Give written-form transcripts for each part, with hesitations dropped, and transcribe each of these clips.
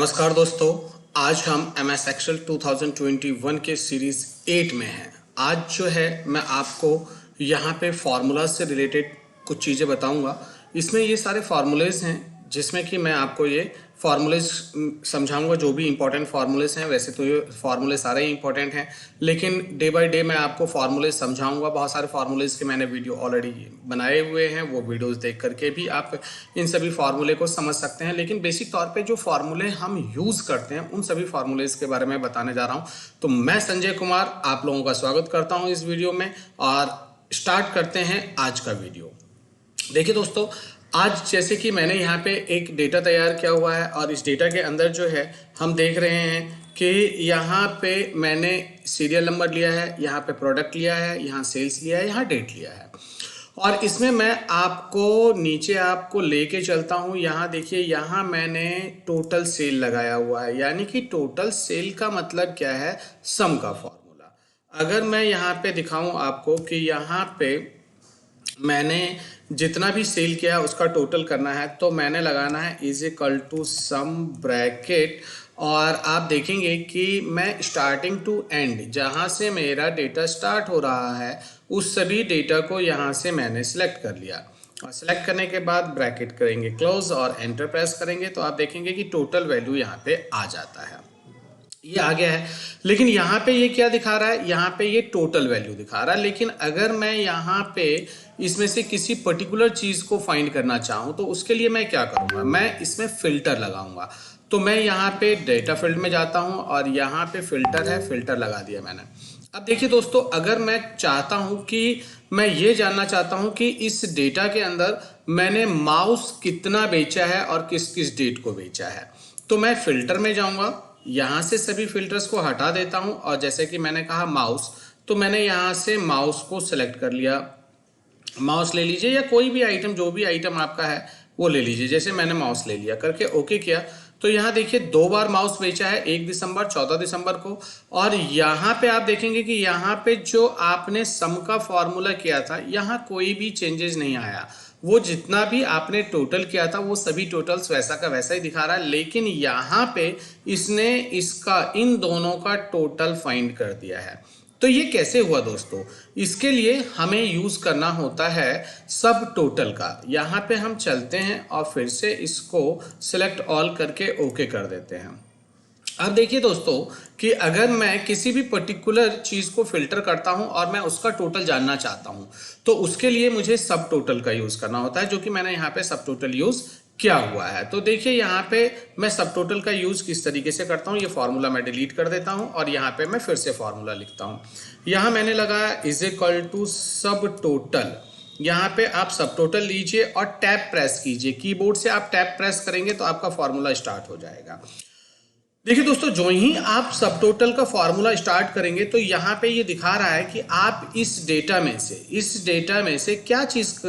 नमस्कार दोस्तों, आज हम एम एस एक्सेल 2021 के सीरीज 8 में हैं। आज जो है मैं आपको यहाँ पे फार्मूला से रिलेटेड कुछ चीज़ें बताऊंगा। इसमें ये सारे फार्मूलेज हैं जिसमें कि मैं आपको ये फार्मूलेज समझाऊंगा। जो भी इंपॉर्टेंट फार्मूलेज हैं, वैसे तो ये फार्मूले सारे ही इंपॉर्टेंट हैं, लेकिन डे बाय डे मैं आपको फार्मूलेज समझाऊंगा। बहुत सारे फार्मूलेज के मैंने वीडियो ऑलरेडी बनाए हुए हैं, वो वीडियोस देख करके भी आप इन सभी फार्मूले को समझ सकते हैं। लेकिन बेसिक तौर पे जो फार्मूले हम यूज़ करते हैं उन सभी फार्मूलेज के बारे में बताने जा रहा हूँ। तो मैं संजय कुमार आप लोगों का स्वागत करता हूँ इस वीडियो में, और स्टार्ट करते हैं आज का वीडियो। देखिए दोस्तों, आज जैसे कि मैंने यहाँ पे एक डेटा तैयार किया हुआ है, और इस डेटा के अंदर जो है हम देख रहे हैं कि यहाँ पे मैंने सीरियल नंबर लिया है, यहाँ पे प्रोडक्ट लिया है, यहाँ सेल्स लिया है, यहाँ डेट लिया है। और इसमें मैं आपको नीचे आपको लेके चलता हूँ। यहाँ देखिए, यहाँ मैंने टोटल सेल लगाया हुआ है, यानी कि टोटल सेल का मतलब क्या है, सम का फॉर्मूला। अगर मैं यहाँ पे दिखाऊं आपको कि यहाँ पे मैंने जितना भी सेल किया उसका टोटल करना है, तो मैंने लगाना है is equal to sum bracket, और आप देखेंगे कि मैं स्टार्टिंग टू एंड, जहाँ से मेरा डेटा स्टार्ट हो रहा है, उस सभी डेटा को यहाँ से मैंने सिलेक्ट कर लिया। और सिलेक्ट करने के बाद ब्रैकेट करेंगे क्लोज और एंटर प्रेस करेंगे, तो आप देखेंगे कि टोटल वैल्यू यहाँ पे आ जाता है। ये आ गया है। लेकिन यहाँ पे ये क्या दिखा रहा है, यहाँ पे ये टोटल वैल्यू दिखा रहा है। लेकिन अगर मैं यहाँ पे इसमें से किसी पर्टिकुलर चीज़ को फाइंड करना चाहूँ, तो उसके लिए मैं क्या करूँगा, मैं इसमें फिल्टर लगाऊंगा। तो मैं यहाँ पे डेटा फील्ड में जाता हूँ, और यहाँ पे फिल्टर है, फिल्टर लगा दिया मैंने। अब देखिए दोस्तों, अगर मैं चाहता हूँ कि मैं ये जानना चाहता हूँ कि इस डेटा के अंदर मैंने माउस कितना बेचा है और किस किस डेट को बेचा है, तो मैं फिल्टर में जाऊँगा, यहाँ से सभी फिल्टर्स को हटा देता हूँ, और जैसे कि मैंने कहा माउस, तो मैंने यहाँ से माउस को सिलेक्ट कर लिया। माउस ले लीजिए, या कोई भी आइटम, जो भी आइटम आपका है वो ले लीजिए। जैसे मैंने माउस ले लिया, करके ओके किया, तो यहाँ देखिए 2 बार माउस बेचा है, 1 दिसंबर 14 दिसंबर को। और यहाँ पे आप देखेंगे कि यहाँ पे जो आपने सम का फॉर्मूला किया था, यहाँ कोई भी चेंजेस नहीं आया। वो जितना भी आपने टोटल किया था वो सभी टोटल्स वैसा का वैसा ही दिखा रहा है। लेकिन यहाँ पे इसने इसका, इन दोनों का टोटल फाइंड कर दिया है। तो ये कैसे हुआ दोस्तों, इसके लिए हमें यूज करना होता है सब टोटल का। यहाँ पे हम चलते हैं और फिर से इसको सिलेक्ट ऑल करके ओके कर देते हैं। अब देखिए दोस्तों कि अगर मैं किसी भी पर्टिकुलर चीज को फिल्टर करता हूं और मैं उसका टोटल जानना चाहता हूं, तो उसके लिए मुझे सब टोटल का यूज करना होता है, जो कि मैंने यहाँ पे सब टोटल यूज किया हुआ है। तो देखिए यहाँ पे मैं सब टोटल का यूज किस तरीके से करता हूँ, ये फॉर्मूला मैं डिलीट कर देता हूँ, और यहाँ पे मैं फिर से फॉर्मूला लिखता हूँ। यहाँ मैंने लगाया इज इक्वल टू सब टोटल। यहाँ पे आप सब टोटल लीजिए और टैब प्रेस कीजिए। कीबोर्ड से आप टैब प्रेस करेंगे तो आपका फॉर्मूला स्टार्ट हो जाएगा। देखिए दोस्तों, जो ही आप सब टोटल का फॉर्मूला स्टार्ट करेंगे, तो यहाँ पे ये दिखा रहा है कि आप इस डेटा में से क्या चीज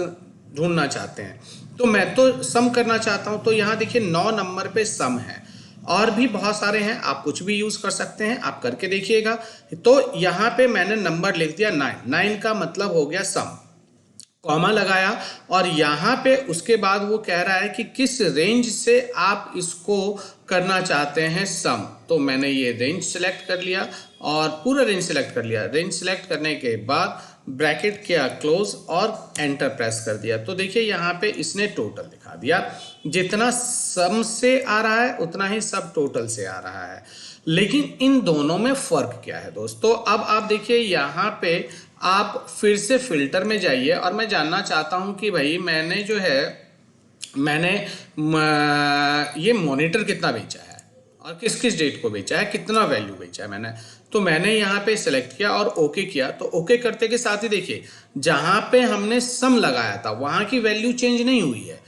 ढूंढना चाहते हैं। तो मैं तो सम करना चाहता हूं, तो यहाँ देखिए 9 नंबर पे सम है, और भी बहुत सारे हैं, आप कुछ भी यूज कर सकते हैं, आप करके देखिएगा। तो यहाँ पे मैंने नंबर लिख दिया 9 का मतलब हो गया सम, कॉमा लगाया, और यहाँ पे उसके बाद वो कह रहा है कि किस रेंज से आप इसको करना चाहते हैं सम। तो मैंने ये रेंज सेलेक्ट कर लिया और पूरा रेंज सेलेक्ट कर लिया। रेंज सेलेक्ट करने के बाद ब्रैकेट किया क्लोज और एंटर प्रेस कर दिया। तो देखिए यहाँ पे इसने टोटल दिखा दिया, जितना सम से आ रहा है उतना ही सब टोटल से आ रहा है। लेकिन इन दोनों में फर्क क्या है दोस्तों, अब आप देखिए यहाँ पे आप फिर से फिल्टर में जाइए, और मैं जानना चाहता हूं कि भाई मैंने ये मॉनिटर कितना बेचा है और किस किस डेट को बेचा है, कितना वैल्यू बेचा है मैंने। तो मैंने यहाँ पे सिलेक्ट किया और ओके किया। तो ओके करते के साथ ही देखिए, जहां पे हमने सम लगाया था वहां की वैल्यू चेंज नहीं हुई है,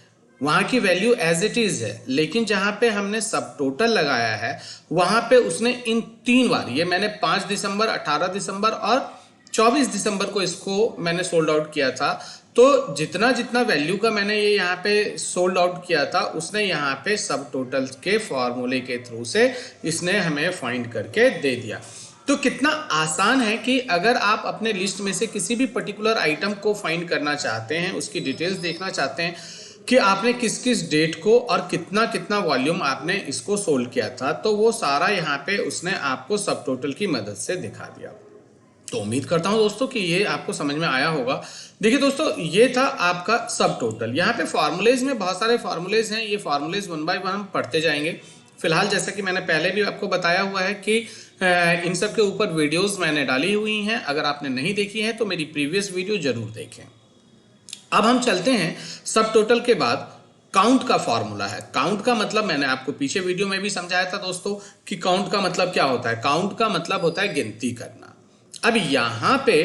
वहां की वैल्यू एज इट इज है। लेकिन जहां पे हमने सब टोटल लगाया है, वहां पे उसने इन 3 बार, ये मैंने 5 दिसंबर, 18 दिसंबर और 24 दिसंबर को इसको मैंने सोल्ड आउट किया था। तो जितना जितना वैल्यू का मैंने ये यहाँ पे सोल्ड आउट किया था, उसने यहाँ पे सब टोटल के फॉर्मूले के थ्रू से इसने हमें फाइंड करके दे दिया। तो कितना आसान है कि अगर आप अपने लिस्ट में से किसी भी पर्टिकुलर आइटम को फाइंड करना चाहते हैं, उसकी डिटेल्स देखना चाहते हैं, कि आपने किस किस डेट को और कितना कितना वॉल्यूम आपने इसको सोल्ड किया था, तो वो सारा यहाँ पे उसने आपको सब टोटल की मदद से दिखा दिया। तो उम्मीद करता हूं दोस्तों कि ये आपको समझ में आया होगा। देखिए दोस्तों, ये था आपका सब टोटल। यहाँ पे फॉर्मूलेज में बहुत सारे फॉर्मूलेज हैं, ये फॉर्मूलेज वन बाय वन हम पढ़ते जाएंगे। फिलहाल जैसा कि मैंने पहले भी आपको बताया हुआ है कि इन सब के ऊपर वीडियोस मैंने डाली हुई हैं, अगर आपने नहीं देखी है तो मेरी प्रीवियस वीडियो जरूर देखें। अब हम चलते हैं सब टोटल के बाद काउंट का फॉर्मूला है। काउंट का मतलब मैंने आपको पीछे वीडियो में भी समझाया था दोस्तों कि काउंट का मतलब क्या होता है। काउंट का मतलब होता है गिनती करना। अब यहाँ पे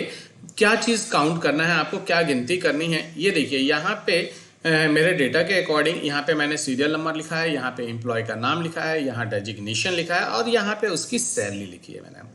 क्या चीज काउंट करना है, आपको क्या गिनती करनी है, ये देखिए। यहाँ पे मेरे डेटा के अकॉर्डिंग यहाँ पे मैंने सीरियल नंबर लिखा है, यहाँ पे एम्प्लॉय का नाम लिखा है, यहाँ डेजिग्नेशन लिखा है और यहाँ पे उसकी सैलरी लिखी है मैंने।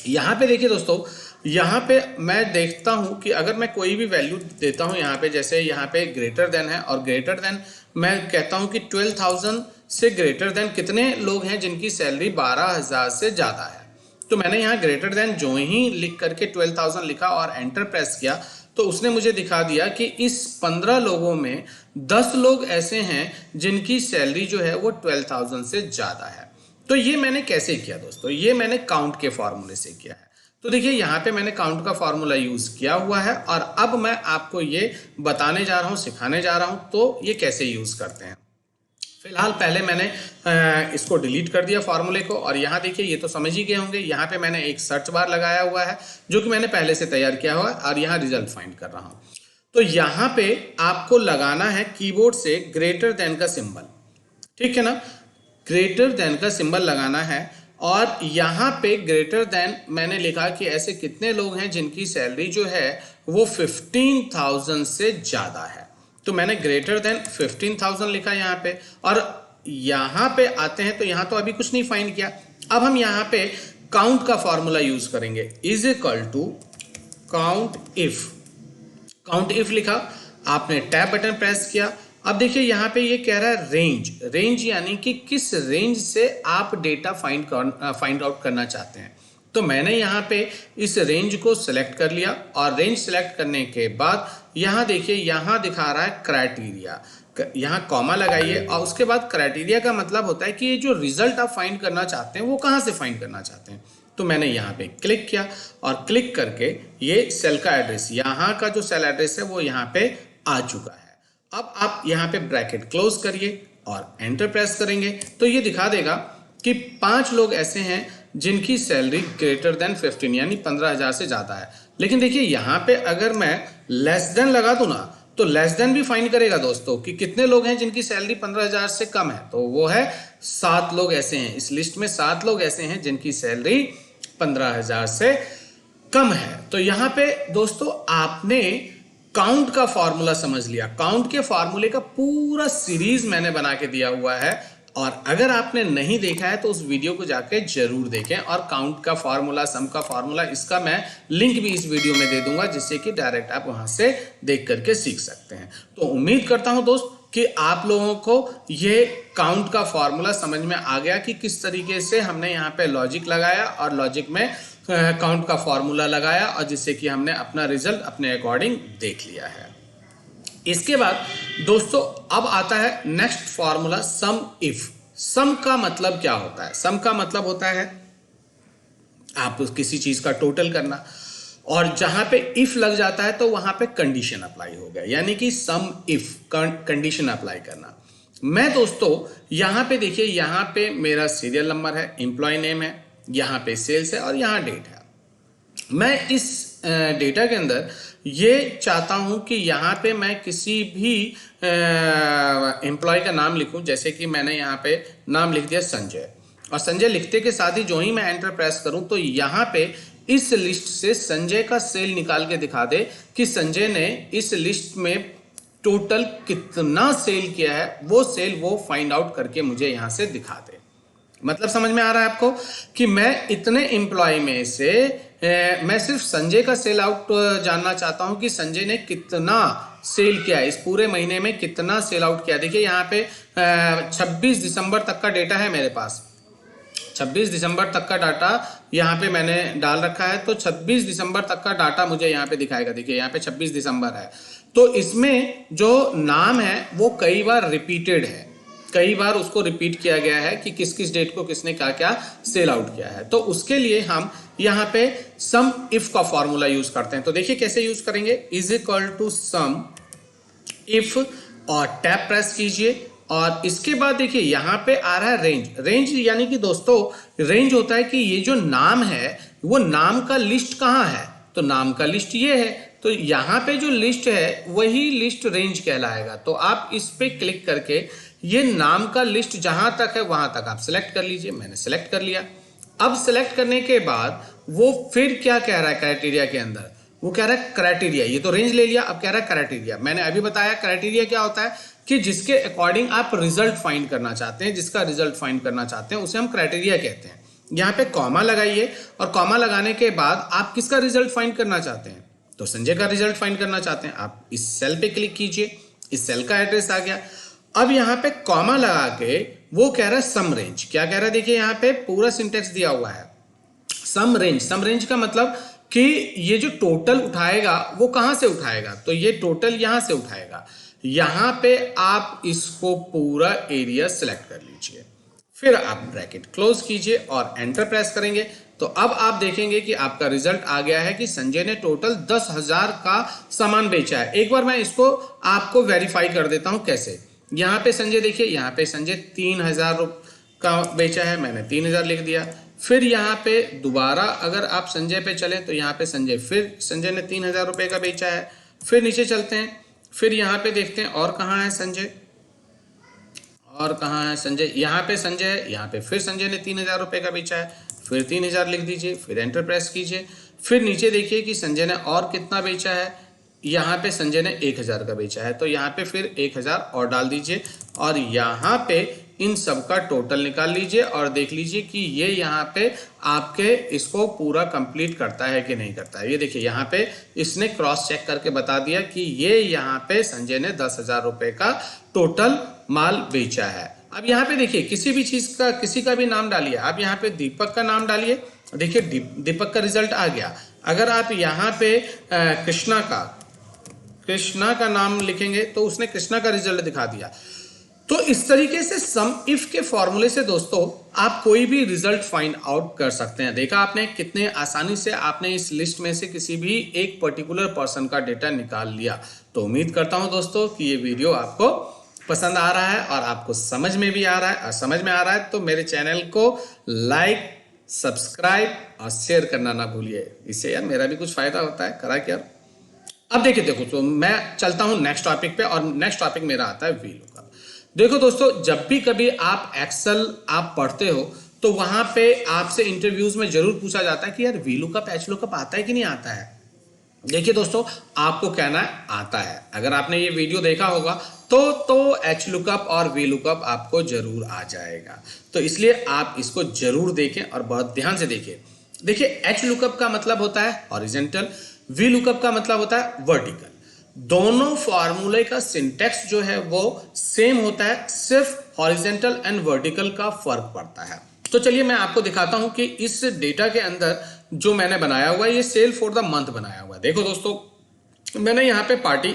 यहाँ पे देखिए दोस्तों, यहाँ पे मैं देखता हूँ कि अगर मैं कोई भी वैल्यू देता हूँ यहाँ पे, जैसे यहाँ पे ग्रेटर देन है और ग्रेटर देन मैं कहता हूँ कि 12,000 से ग्रेटर देन कितने लोग हैं जिनकी सैलरी 12,000 से ज़्यादा है। तो मैंने यहाँ ग्रेटर देन जो ही लिख करके 12,000 लिखा और एंटर प्रेस किया तो उसने मुझे दिखा दिया कि इस 15 लोगों में 10 लोग ऐसे हैं जिनकी सैलरी जो है वो 12,000 से ज़्यादा है। तो ये मैंने कैसे किया दोस्तों, ये मैंने काउंट के फॉर्मूले से किया है। तो देखिए यहाँ पे मैंने काउंट का फॉर्मूला यूज किया हुआ है और अब मैं आपको ये बताने जा रहा हूँ, सिखाने जा रहा हूँ तो ये कैसे यूज करते हैं। फिलहाल पहले मैंने इसको डिलीट कर दिया फॉर्मूले को और यहाँ देखिए ये तो समझ ही गए होंगे, यहाँ पे मैंने एक सर्च बार लगाया हुआ है जो कि मैंने पहले से तैयार किया हुआ है और यहाँ रिजल्ट फाइंड कर रहा हूँ। तो यहाँ पे आपको लगाना है कीबोर्ड से ग्रेटर देन का सिंबल, ठीक है ना, ग्रेटर देन का सिंबल लगाना है और यहाँ पे ग्रेटर देन मैंने लिखा कि ऐसे कितने लोग हैं जिनकी सैलरी जो है वो 15,000 से ज़्यादा है। तो मैंने ग्रेटर देन 15,000 लिखा यहाँ पे और यहाँ पे आते हैं तो यहाँ तो अभी कुछ नहीं फाइंड किया। अब हम यहाँ पे काउंट का फॉर्मूला यूज करेंगे, is equal to count if. Count if लिखा, आपने टैब बटन प्रेस किया। अब देखिए यहाँ पे ये कह रहा है रेंज। रेंज यानी कि किस रेंज से आप डेटा फाइंड आउट करना चाहते हैं। तो मैंने यहाँ पे इस रेंज को सिलेक्ट कर लिया और रेंज सिलेक्ट करने के बाद यहाँ देखिए यहाँ दिखा रहा है क्राइटेरिया, यहाँ कॉमा लगाइए और उसके बाद क्राइटेरिया का मतलब होता है कि ये जो रिजल्ट आप फाइंड करना चाहते हैं वो कहाँ से फाइंड करना चाहते हैं। तो मैंने यहाँ पे क्लिक किया और क्लिक करके ये सेल का एड्रेस, यहाँ का जो सेल एड्रेस है वो यहाँ पे आ चुका है। अब आप यहाँ पे ब्रैकेट क्लोज करिए और एंटर प्रेस करेंगे तो ये दिखा देगा कि 5 लोग ऐसे हैं जिनकी सैलरी ग्रेटर देन 15 यानी 15,000 से ज़्यादा है। लेकिन देखिए यहाँ पे अगर मैं लेस देन लगा दूँ ना तो लेस देन भी फाइंड करेगा दोस्तों कि कितने लोग हैं जिनकी सैलरी 15,000 से कम है। तो वो है 7 लोग ऐसे हैं, इस लिस्ट में 7 लोग ऐसे हैं जिनकी सैलरी 15,000 से कम है। तो यहाँ पे दोस्तों आपने काउंट का फॉर्मूला समझ लिया। काउंट के फॉर्मूले का पूरा सीरीज मैंने बना के दिया हुआ है और अगर आपने नहीं देखा है तो उस वीडियो को जाके जरूर देखें। और काउंट का फॉर्मूला, सम का फॉर्मूला, इसका मैं लिंक भी इस वीडियो में दे दूंगा जिससे कि डायरेक्ट आप वहां से देख करके सीख सकते हैं। तो उम्मीद करता हूं दोस्त कि आप लोगों को ये काउंट का फॉर्मूला समझ में आ गया कि किस तरीके से हमने यहाँ पे लॉजिक लगाया और लॉजिक में काउंट का फॉर्मूला लगाया और जिससे कि हमने अपना रिजल्ट अपने अकॉर्डिंग देख लिया है। इसके बाद दोस्तों अब आता है नेक्स्ट फॉर्मूला सम इफ। सम का मतलब क्या होता है? सम का मतलब होता है आप किसी चीज का टोटल करना और जहां पे इफ लग जाता है तो वहां पे कंडीशन अप्लाई हो गया, यानी कि सम इफ कंडीशन अप्लाई करना। मैं दोस्तों यहां पे देखिए, यहां पे मेरा सीरियल नंबर है, एम्प्लॉय नेम है, यहाँ पे सेल्स है और यहाँ डेट है। मैं इस डेटा के अंदर ये चाहता हूं कि यहाँ पे मैं किसी भी एम्प्लॉय का नाम लिखूं, जैसे कि मैंने यहाँ पे नाम लिख दिया संजय और संजय लिखते के साथ ही जो ही मैं एंटर प्रेस करूं तो यहाँ पे इस लिस्ट से संजय का सेल निकाल के दिखा दे कि संजय ने इस लिस्ट में टोटल कितना सेल किया है, वो सेल वो फाइंड आउट करके मुझे यहाँ से दिखा दे। मतलब समझ में आ रहा है आपको कि मैं इतने एम्प्लॉय में से मैं सिर्फ संजय का सेल आउट जानना चाहता हूं कि संजय ने कितना सेल किया, इस पूरे महीने में कितना सेल आउट किया। देखिए यहाँ पे 26 दिसंबर तक का डेटा है मेरे पास 26 दिसंबर तक का डाटा यहाँ पे मैंने डाल रखा है, तो 26 दिसंबर तक का डाटा मुझे यहाँ पे दिखाएगा। देखिए यहाँ पे 26 दिसंबर है, तो इसमें जो नाम है वो कई बार रिपीटेड है, कई बार उसको रिपीट किया गया है कि किस किस डेट को किसने क्या क्या सेल आउट किया है। तो उसके लिए हम यहाँ पे सम इफ का फॉर्मूला यूज करते हैं। तो देखिए कैसे यूज करेंगे, is equal to sum if और टैब प्रेस कीजिए, और इसके बाद देखिए यहाँ पे आ रहा है रेंज। रेंज यानी कि दोस्तों रेंज होता है कि ये जो नाम है वो नाम का लिस्ट कहाँ है, तो नाम का लिस्ट ये है, तो यहाँ पे जो लिस्ट है वही लिस्ट रेंज कहलाएगा। तो आप इस पे क्लिक करके ये नाम का लिस्ट जहां तक है वहां तक आप सिलेक्ट कर लीजिए। मैंने सिलेक्ट कर लिया। अब सिलेक्ट करने के बाद वो फिर क्या कह रहा है क्राइटेरिया के अंदर, वो कह रहा है क्राइटेरिया, ये तो रेंज ले लिया, अब कह रहा है क्राइटेरिया। मैंने अभी बताया क्राइटेरिया क्या होता है कि जिसके अकॉर्डिंग आप रिजल्ट फाइंड करना चाहते हैं, जिसका रिजल्ट फाइंड करना चाहते हैं उसे हम क्राइटेरिया कहते हैं। यहाँ पे कॉमा लगाइए, और कॉमा लगाने के बाद आप किसका रिजल्ट फाइंड करना चाहते हैं, तो संजय का रिजल्ट फाइंड करना चाहते हैं। आप इस सेल पे क्लिक कीजिए, इस सेल का एड्रेस आ गया। अब यहाँ पे कॉमा लगा के वो कह रहा है सम रेंज। क्या कह रहा है, देखिए यहाँ पे पूरा सिंटेक्स दिया हुआ है, सम रेंज। सम रेंज का मतलब कि ये जो टोटल उठाएगा वो कहां से उठाएगा, तो ये टोटल यहां से उठाएगा। यहां पे आप इसको पूरा एरिया सिलेक्ट कर लीजिए, फिर आप ब्रैकेट क्लोज कीजिए और एंटर प्रेस करेंगे। तो अब आप देखेंगे कि आपका रिजल्ट आ गया है कि संजय ने टोटल 10,000 का सामान बेचा है। एक बार मैं इसको आपको वेरीफाई कर देता हूं कैसे। यहाँ पे संजय देखिए, यहाँ पे संजय 3,000 का बेचा है, मैंने 3,000 लिख दिया। फिर यहाँ पे दोबारा अगर आप संजय पे चलें तो यहाँ पे संजय ने 3,000 रुपये का बेचा है। फिर नीचे चलते हैं, फिर यहाँ पे देखते हैं और कहाँ है संजय, और कहाँ है संजय, यहाँ पे संजय, यहाँ पे फिर संजय ने 3,000 रुपये का बेचा है, फिर 3,000 लिख दीजिए, फिर एंटर प्रेस कीजिए। फिर नीचे देखिए कि संजय ने और कितना बेचा है, यहाँ पे संजय ने 1,000 का बेचा है, तो यहाँ पे फिर 1,000 और डाल दीजिए, और यहाँ पे इन सब का टोटल निकाल लीजिए और देख लीजिए कि ये यहाँ पे आपके इसको पूरा कंप्लीट करता है कि नहीं करता है। ये देखिए यहाँ पे इसने क्रॉस चेक करके बता दिया कि ये यहाँ पे संजय ने 10,000 रुपये का टोटल माल बेचा है। अब यहाँ पे देखिए किसी भी चीज का, किसी का भी नाम डालिए। आप यहाँ पे दीपक का नाम डालिए, देखिए दीपक का रिजल्ट आ गया। अगर आप यहाँ पे कृष्णा का नाम लिखेंगे तो उसने कृष्णा का रिजल्ट दिखा दिया। तो इस तरीके से सम इफ के फॉर्मूले से दोस्तों आप कोई भी रिजल्ट फाइंड आउट कर सकते हैं। देखा आपने कितने आसानी से आपने इस लिस्ट में से किसी भी एक पर्टिकुलर पर्सन का डेटा निकाल लिया। तो उम्मीद करता हूं दोस्तों कि ये वीडियो आपको पसंद आ रहा है और आपको समझ में भी आ रहा है। और समझ में आ रहा है तो मेरे चैनल को लाइक, सब्सक्राइब और शेयर करना ना भूलिए। इससे यार मेरा भी कुछ फायदा होता है, करा क्या। अब देखो तो मैं चलता हूं नेक्स्ट टॉपिक पे, और नेक्स्ट टॉपिक मेरा आता है वीलुकअप। देखो दोस्तों, जब भी कभी आप एक्सेल आप पढ़ते हो तो वहां पे आपसे इंटरव्यूज में जरूर पूछा जाता है कि यार वीलुकअप एचलुकअप आता है कि नहीं आता है। देखिए दोस्तों, आपको कहना है आता है। अगर आपने ये वीडियो देखा होगा तो एचलुकअप और वीलुकअप आपको जरूर आ जाएगा। तो इसलिए आप इसको जरूर देखें और बहुत ध्यान से देखें। देखिए एचलुकअप का मतलब होता है हॉरिजॉन्टल, वीलुकअप का मतलब होता है वर्टिकल। दोनों फॉर्मूले का सिंटेक्स जो है वो सेम होता है, सिर्फ हॉरिजॉन्टल एंड वर्टिकल का फर्क पड़ता है। तो चलिए मैं आपको दिखाता हूं कि इस डेटा के अंदर जो मैंने बनाया हुआ है, ये सेल फॉर द मंथ बनाया हुआ है। देखो दोस्तों, मैंने यहाँ पे पार्टी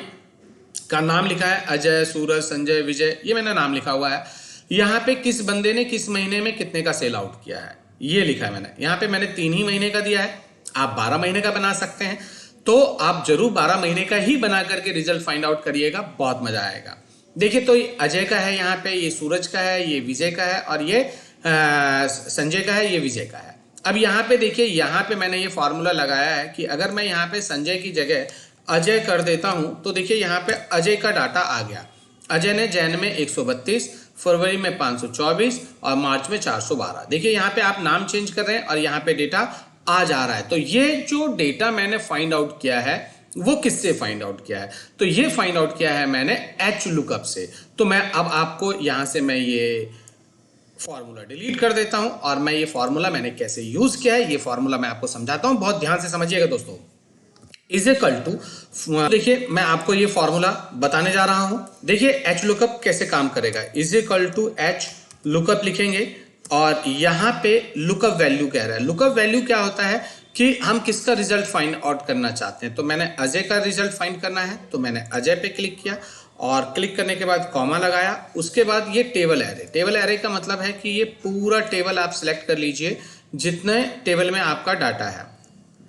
का नाम लिखा है अजय, सूरज, संजय, विजय, ये मैंने नाम लिखा हुआ है। यहाँ पे किस बंदे ने किस महीने में कितने का सेल आउट किया है ये लिखा है मैंने। यहाँ पे मैंने 3 ही महीने का दिया है, आप 12 महीने का बना सकते हैं। तो आप जरूर 12 महीने का ही बना करके रिजल्ट फाइंड आउट करिएगा, बहुत मजा आएगा। देखिए तो ये अजय का है, यहाँ पे ये सूरज का है, ये विजय का है, और ये संजय का है, ये विजय का है। अब यहाँ पे देखिए, यहाँ पे मैंने ये फॉर्मूला लगाया है कि अगर मैं यहाँ पे संजय की जगह अजय कर देता हूं तो देखिए यहाँ पे अजय का डाटा आ गया। अजय ने जैन में 132, फरवरी में 524 और मार्च में 412। देखिए यहाँ पे आप नाम चेंज कर रहे हैं और यहाँ पे डेटा आ जा रहा है। तो ये जो डेटा मैंने फाइंड आउट किया है वो किससे फाइंड आउट किया है, तो ये फाइंड आउट किया है मैंने एचलुकअप से। तो मैं अब आपको यहाँ से मैं ये फॉर्मूला डिलीट कर देता हूं और मैं ये फॉर्मूला मैंने कैसे यूज किया है ये फॉर्मूला मैं आपको समझाता हूं, बहुत ध्यान से समझिएगा दोस्तों। इज इक्वल टू, देखिए मैं आपको ये फॉर्मूला बताने जा रहा हूं। देखिए एच लुकअप कैसे काम करेगा। Is equal to H lookup लिखेंगे और यहाँ पे लुकअप वैल्यू कह रहा है। लुकअप वैल्यू क्या होता है कि हम किसका रिजल्ट फाइंड आउट करना चाहते हैं। तो मैंने अजय का रिजल्ट फाइंड करना है, तो मैंने अजय पे क्लिक किया और क्लिक करने के बाद कॉमा लगाया। उसके बाद ये टेबल एरे, टेबल एरे का मतलब है कि ये पूरा टेबल आप सिलेक्ट कर लीजिए जितने टेबल में आपका डाटा है,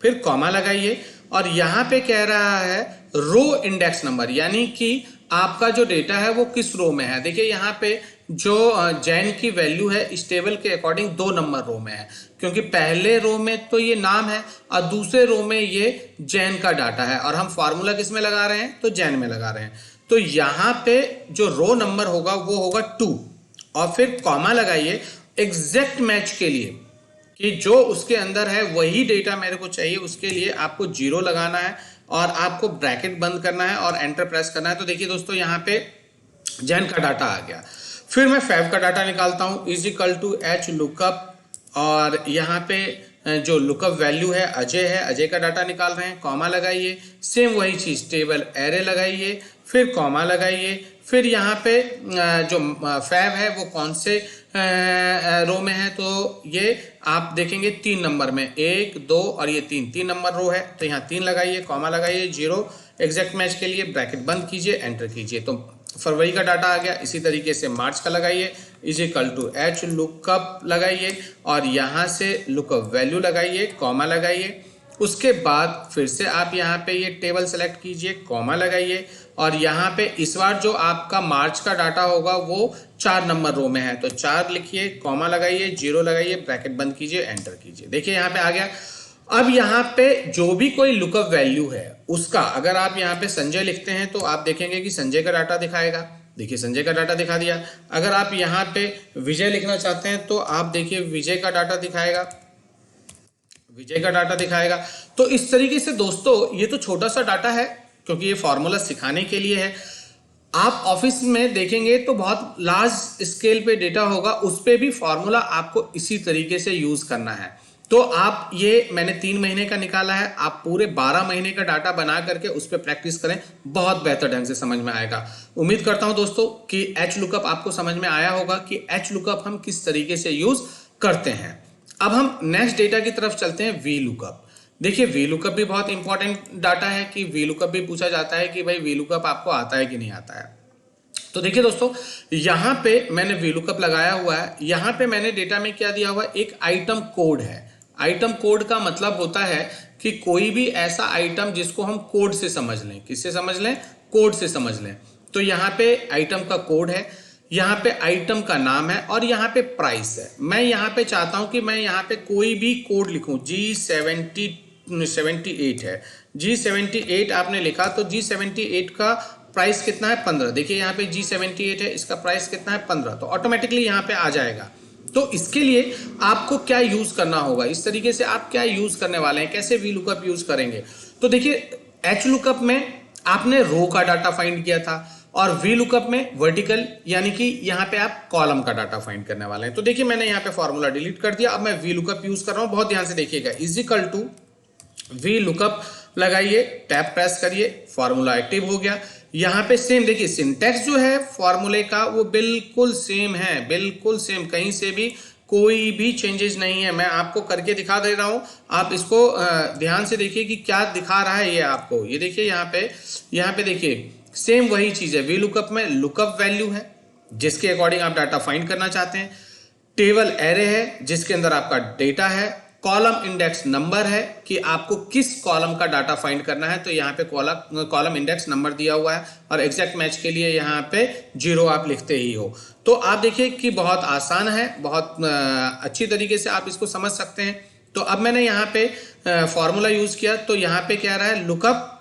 फिर कॉमा लगाइए और यहाँ पे कह रहा है रो इंडेक्स नंबर, यानी कि आपका जो डेटा है वो किस रो में है। देखिए यहाँ पे जो जैन की वैल्यू है इस टेबल के अकॉर्डिंग 2 नंबर रो में है, क्योंकि पहले रो में तो ये नाम है और दूसरे रो में ये जैन का डाटा है और हम फॉर्मूला किस में लगा रहे हैं, तो जैन में लगा रहे हैं। तो यहाँ पे जो रो नंबर होगा वो होगा 2 और फिर कॉमा लगाइए एग्जैक्ट मैच के लिए कि जो उसके अंदर है वही डेटा मेरे को चाहिए। उसके लिए आपको 0 लगाना है और आपको ब्रैकेट बंद करना है और एंटर प्रेस करना है। तो देखिए दोस्तों यहाँ पे जैन का डाटा आ गया। फिर मैं फैब का डाटा निकालता हूँ, is equal to H lookup और यहाँ पे जो लुकअप वैल्यू है अजय है, अजय का डाटा निकाल रहे हैं, कॉमा लगाइए। सेम वही चीज़ टेबल एरे लगाइए, फिर कॉमा लगाइए, फिर यहाँ पे जो फैब है वो कौन से रो में है, तो ये आप देखेंगे 3 नंबर में, 1 2 और ये 3 नंबर रो है। तो यहाँ 3 लगाइए, कॉमा लगाइए, 0 एग्जैक्ट मैच के लिए ब्रैकेट बंद कीजिए, एंटर कीजिए। तो फरवरी का डाटा आ गया। इसी तरीके से मार्च का लगाइए, is equal to H lookup लगाइए और यहाँ से लुकअप वैल्यू लगाइए, कॉमा लगाइए। उसके बाद फिर से आप यहाँ पे ये टेबल सेलेक्ट कीजिए, कॉमा लगाइए और यहाँ पे इस बार जो आपका मार्च का डाटा होगा वो 4 नंबर रो में है, तो 4 लिखिए, कॉमा लगाइए, 0 लगाइए, ब्रैकेट बंद कीजिए, एंटर कीजिए। देखिए यहाँ पे आ गया। अब यहाँ पे जो भी कोई लुकअप वैल्यू है उसका अगर आप यहाँ पे संजय लिखते हैं तो आप देखेंगे कि संजय का डाटा दिखाएगा। देखिए संजय का डाटा दिखा दिया। अगर आप यहाँ पे विजय लिखना चाहते हैं तो आप देखिए विजय का डाटा दिखाएगा, विजय का डाटा दिखाएगा। तो इस तरीके से दोस्तों ये तो छोटा सा डाटा है क्योंकि ये फॉर्मूला सिखाने के लिए है। आप ऑफिस में देखेंगे तो बहुत लार्ज स्केल पे डेटा होगा, उस पे भी फॉर्मूला आपको इसी तरीके से यूज करना है। तो आप ये मैंने 3 महीने का निकाला है, आप पूरे 12 महीने का डाटा बना करके उस पर प्रैक्टिस करें, बहुत बेहतर ढंग से समझ में आएगा। उम्मीद करता हूं दोस्तों कि एच लुकअप आपको समझ में आया होगा कि एच लुकअप हम किस तरीके से यूज करते हैं। अब हम नेक्स्ट डेटा की तरफ चलते हैं, वी लुकअप। देखिए वी लुकअप भी बहुत इंपॉर्टेंट डाटा है कि वी लुकअप भी पूछा जाता है कि भाई वी लुकअप आपको आता है कि नहीं आता है। तो देखिए दोस्तों यहाँ पे मैंने वी लुकअप लगाया हुआ है। यहाँ पे मैंने डेटा में क्या दिया हुआ है, एक आइटम कोड है। आइटम कोड का मतलब होता है कि कोई भी ऐसा आइटम जिसको हम कोड से समझ लें। किससे समझ लें, कोड से समझ लें। तो यहाँ पे आइटम का कोड है, यहाँ पे आइटम का नाम है और यहाँ पे प्राइस है। मैं यहाँ पे चाहता हूँ कि मैं यहाँ पे कोई भी कोड लिखूँ। G78 है, G78 आपने लिखा तो G78 का प्राइस कितना है, 15। देखिए यहाँ पे G78 है, इसका प्राइस कितना है, 15। तो ऑटोमेटिकली यहाँ पे आ जाएगा। तो इसके लिए आपको क्या यूज करना होगा, इस तरीके से आप क्या यूज करने वाले हैं, कैसे वी लुकअप यूज करेंगे। तो देखिए एच लुकअप में आपने रो का डाटा फाइंड किया था और वी लुकअप में वर्टिकल यानी कि यहाँ पे आप कॉलम का डाटा फाइंड करने वाले हैं। तो देखिए मैंने यहाँ पे फॉर्मूला डिलीट कर दिया, अब मैं वी लुकअप यूज कर रहा हूँ। बहुत ध्यान से देखिएगा, is equal to V lookup लगाइए, टैब प्रेस करिए, फॉर्मूला एक्टिव हो गया। यहाँ पे सेम देखिए सिंटैक्स जो है फॉर्मूले का वो बिल्कुल सेम है, बिल्कुल सेम, कहीं से भी कोई भी चेंजेस नहीं है। मैं आपको करके दिखा दे रहा हूँ, आप इसको ध्यान से देखिए कि क्या दिखा रहा है ये आपको। ये देखिए यहाँ पे देखिए सेम वही चीज है। वी लुकअप में लुकअप वैल्यू है जिसके अकॉर्डिंग आप डाटा फाइंड करना चाहते हैं, टेबल एरे है जिसके अंदर आपका डेटा है, कॉलम इंडेक्स नंबर है कि आपको किस कॉलम का डाटा फाइंड करना है। तो यहाँ पे कॉलम इंडेक्स नंबर दिया हुआ है और एग्जैक्ट मैच के लिए यहाँ पे 0 आप लिखते ही हो। तो आप देखिए कि बहुत आसान है, बहुत अच्छी तरीके से आप इसको समझ सकते हैं। तो अब मैंने यहाँ पे फॉर्मूला यूज किया, तो यहाँ पे क्या रहा है, लुकअप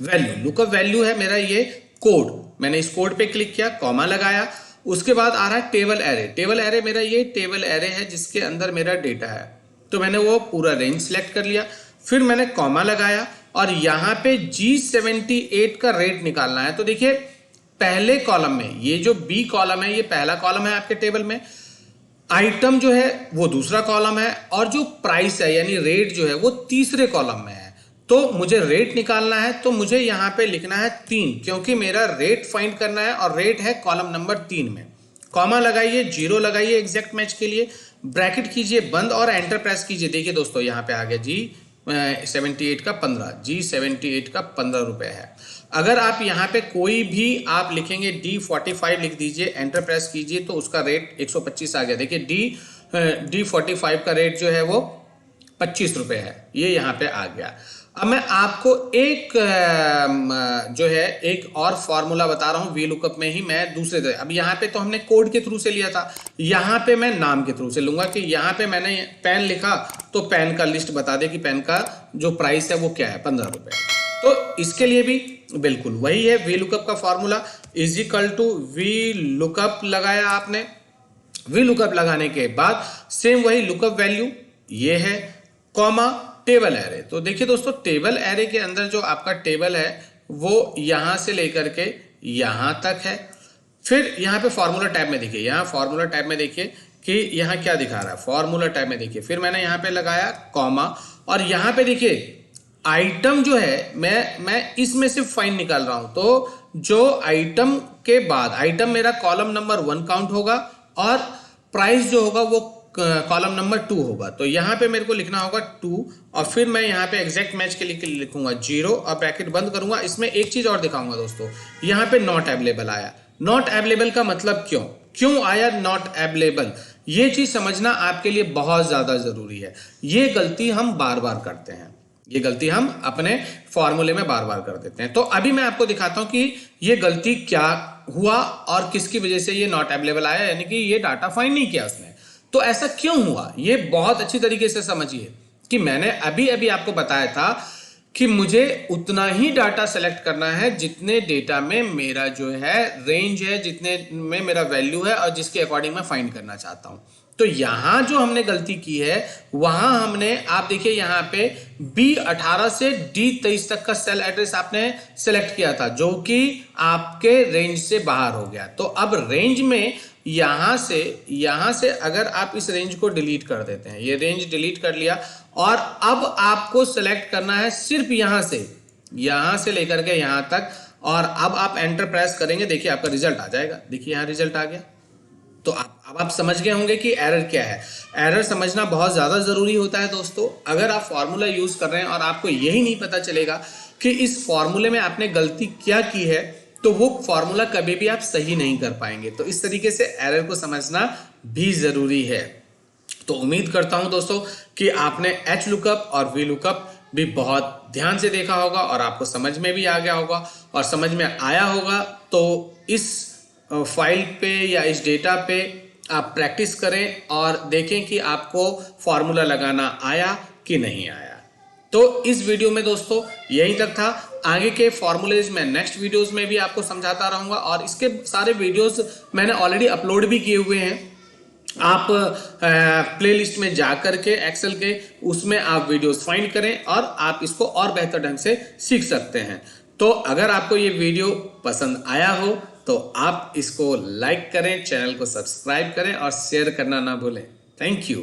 वैल्यू। लुकअप वैल्यू है मेरा ये कोड, मैंने इस कोड पे क्लिक किया, कॉमा लगाया। उसके बाद आ रहा है टेबल एरे। टेबल एरे मेरा ये टेबल एरे है जिसके अंदर मेरा डेटा है, तो मैंने वो पूरा रेंज सिलेक्ट कर लिया। फिर मैंने कॉमा लगाया और यहाँ पे G78 का रेट निकालना है। तो देखिए पहले कॉलम में ये जो बी कॉलम है ये पहला कॉलम है आपके टेबल में, आइटम जो है वो दूसरा कॉलम है और जो प्राइस है यानी रेट जो है वो तीसरे कॉलम में है। तो मुझे रेट निकालना है, तो मुझे यहाँ पे लिखना है 3 क्योंकि मेरा रेट फाइंड करना है और रेट है कॉलम नंबर 3 में। कॉमा लगाइए, जीरो लगाइए एग्जैक्ट मैच के लिए, ब्रैकेट कीजिए बंद और एंटर प्रेस कीजिए। देखिए दोस्तों यहाँ पे आ गया G78 का 15, G78 का 15 रुपए है। अगर आप यहाँ पे कोई भी आप लिखेंगे D45 लिख दीजिए, एंटर प्रेस कीजिए तो उसका रेट 125 आ गया। देखिए D45 का रेट जो है वो 25 रुपए है, ये यहाँ पे आ गया। अब मैं आपको एक जो है एक और फॉर्मूला बता रहा हूँ वी लुकअप में ही, मैं दूसरे तरह। अब यहाँ पे तो हमने कोड के थ्रू से लिया था, यहाँ पे मैं नाम के थ्रू से लूंगा कि यहाँ पे मैंने पेन लिखा तो पेन का लिस्ट बता दे कि पेन का जो प्राइस है वो क्या है, 15 रुपए। तो इसके लिए भी बिल्कुल वही है, वी लुकअप का formula is equal to V lookup लगाया आपने। वी लुकअप लगाने के बाद सेम वही लुकअप वैल्यू ये है, कॉमा टेबल एरे। तो देखिए दोस्तों, टेबल एरे के अंदर जो आपका टेबल है वो यहां से लेकर के यहां तक है। फिर यहां पे फॉर्मूला टैब में देखिए, यहां फॉर्मूला टैब में देखिए कि यहां क्या दिखा रहा है, फॉर्मूला टैब में देखिए। फिर मैंने यहां पे लगाया कॉमा, और यहां पे देखिए आइटम जो है मैं इसमें से फाइन निकाल रहा हूं। तो जो आइटम के बाद, आइटम मेरा कॉलम नंबर 1 काउंट होगा और प्राइस जो होगा वो कॉलम नंबर 2 होगा। तो यहाँ पे मेरे को लिखना होगा 2, और फिर मैं यहाँ पे एग्जैक्ट मैच के लिए लिखूंगा 0 और ब्रैकेट बंद करूंगा। इसमें एक चीज और दिखाऊंगा दोस्तों, यहाँ पे नॉट अवेलेबल आया। नॉट अवेलेबल का मतलब क्यों आया नॉट अवेलेबल, ये चीज समझना आपके लिए बहुत ज्यादा जरूरी है। ये गलती हम बार बार करते हैं, ये गलती हम अपने फॉर्मूले में बार बार कर देते हैं। तो अभी मैं आपको दिखाता हूं कि ये गलती क्या हुआ और किसकी वजह से ये नॉट अवेलेबल आया, यानी कि ये डाटा फाइंड नहीं किया उसने। तो ऐसा क्यों हुआ, ये बहुत अच्छी तरीके से समझिए कि मैंने अभी अभी आपको बताया था कि मुझे उतना ही डाटा सेलेक्ट करना है जितने डेटा में मेरा जो है रेंज है, जितने में मेरा वैल्यू है और जिसके अकॉर्डिंग मैं फाइंड करना चाहता हूं। तो यहां जो हमने गलती की है, वहां हमने, आप देखिए यहां पे B18 से D23 तक का सेल एड्रेस आपने सेलेक्ट किया था, जो कि आपके रेंज से बाहर हो गया। तो अब रेंज में यहां से अगर आप इस रेंज को डिलीट कर देते हैं, ये रेंज डिलीट कर लिया, और अब आपको सेलेक्ट करना है सिर्फ यहां से लेकर के यहां तक, और अब आप एंटर प्रेस करेंगे, देखिए आपका रिजल्ट आ जाएगा। देखिए यहां रिजल्ट आ गया। तो अब आप समझ गए होंगे कि एरर क्या है। एरर समझना बहुत ज्यादा जरूरी होता है दोस्तों। अगर आप फॉर्मूला यूज कर रहे हैं और आपको यही नहीं पता चलेगा कि इस फॉर्मूले में आपने गलती क्या की है, तो वो फॉर्मूला कभी भी आप सही नहीं कर पाएंगे। तो इस तरीके से एरर को समझना भी जरूरी है। तो उम्मीद करता हूं दोस्तों कि आपने एच लुकअप और वी लुकअप भी बहुत ध्यान से देखा होगा और आपको समझ में भी आ गया होगा, और समझ में आया होगा तो इस फाइल पे या इस डेटा पे आप प्रैक्टिस करें और देखें कि आपको फॉर्मूला लगाना आया कि नहीं आया। तो इस वीडियो में दोस्तों यहीं तक था। आगे के फॉर्मूलेज में नेक्स्ट वीडियोस में भी आपको समझाता रहूंगा, और इसके सारे वीडियोस मैंने ऑलरेडी अपलोड भी किए हुए हैं। आप प्लेलिस्ट में जा करके एक्सेल के उसमें आप वीडियोस फाइंड करें और आप इसको और बेहतर ढंग से सीख सकते हैं। तो अगर आपको ये वीडियो पसंद आया हो तो आप इसको लाइक करें, चैनल को सब्सक्राइब करें और शेयर करना ना भूलें। Thank you.